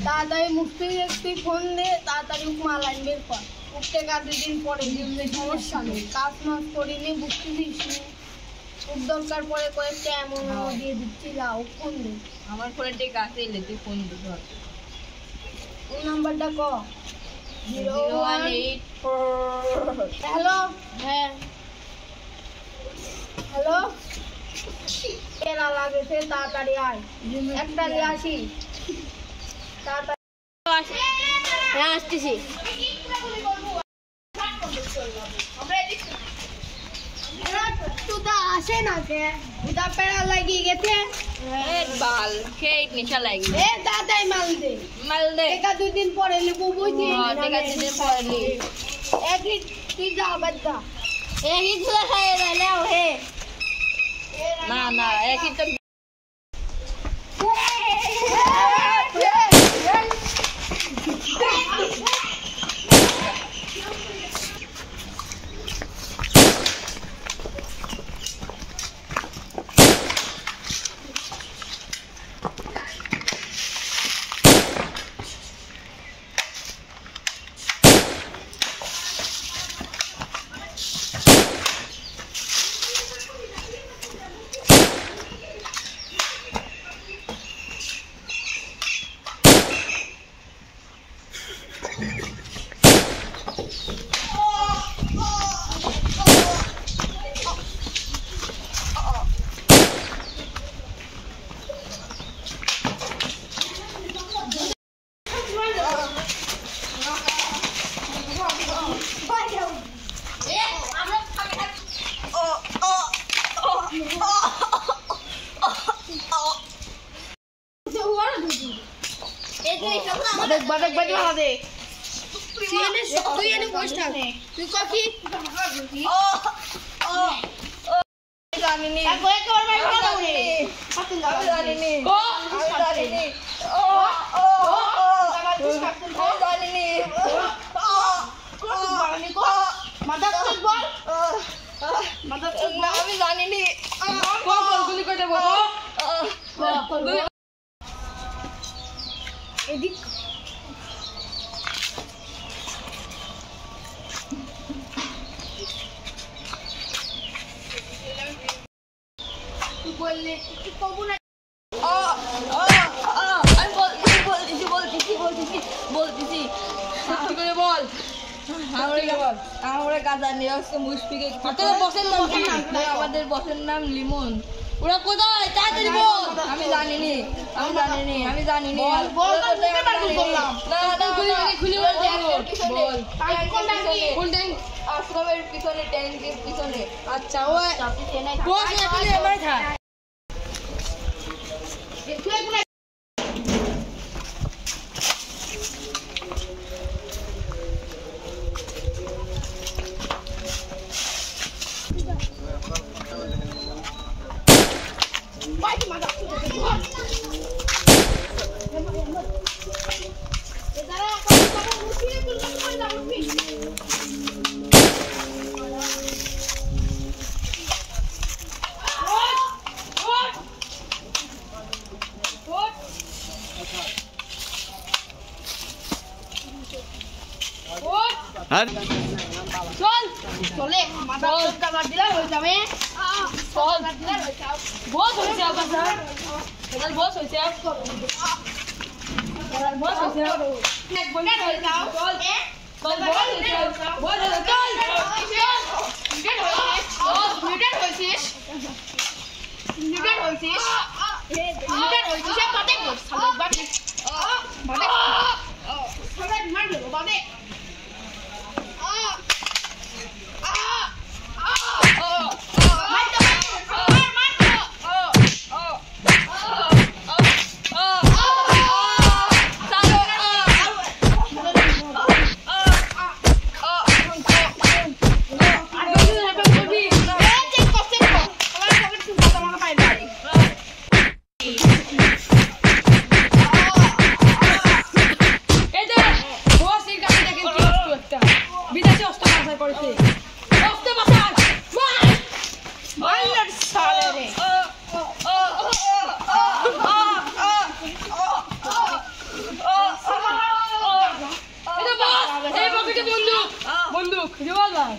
তাড়াতাড়ি মুক্তি তুই ফোন দে, তাড়াতাড়ি মাল আনবের পর উঠতে কাজ 2 দিন পরে দিলে সমস্যা নেই। কাজ মাস করিনি বুঝতেছিস খুব দরকার পরে কয়েকটা এমন দিয়ে দিচ্ছি, যাও ফোন দে। আমার ফোনে ঠিক আছে, এলে তুই ফোন দে ধর। ওই নাম্বারটা ক 018 হ্যালো। হ্যাঁ হ্যালো, এরা লাগেছে, তাড়াতাড়ি আয়, একটা নিয়ে আসি তাড়াতাড়ি। হ্যাঁ আসতেছি। তুই আসে না কে উদা পেড়া লাগিয়ে গেছে বাল খেয়ে নেশা লাগি। এ দাদাই মাল দে, মাল দে। এটা 2 দিন পরে লিখবো বুঝি। টেকা 2 দিন পরে লি। একই তুই যা বাদ্দা একই গুলা খাইয়ে দাও হে। না না একই তো বাদক বাদক দে তুই এনে বস থাক। তুই ককি জানিনি একবার মার দাও রে জানিনি জানিনি জানিনি মাদক বল মাদক আমি জানিনি। গুলি করে দেবো। এদিক তুই বললে তুই কবু না আমি বলতেছি সত্যি করে বল। আমরা কাজা নিয়ে আসছে মুশফিকে। আমাদের বসের নাম লিমন। ওরা কোথায় তাড়াতাড়ি বল। আমি জানিনি আশ্রমের পিছনে ট্যাঙ্কের পিছনে। আচ্ছা ও বস এখানে এবারে থাক তুই এখানে বাকি মাদক এদারা কথা মুছিয়ে তুই করে দাও মুছি চল চলে মাদক কাবার দিলা হয়ে যাবে। চল বস হয়েছে আবার স্যার এবার বস হয়েছে এক বলে হয়ে যাও চল চল বস নিউটন হইছিস বাদে বস সালে বাদে সালে মার দেব বাদে বন্দুক বন্দুক খুঁজে পাওয়া যায়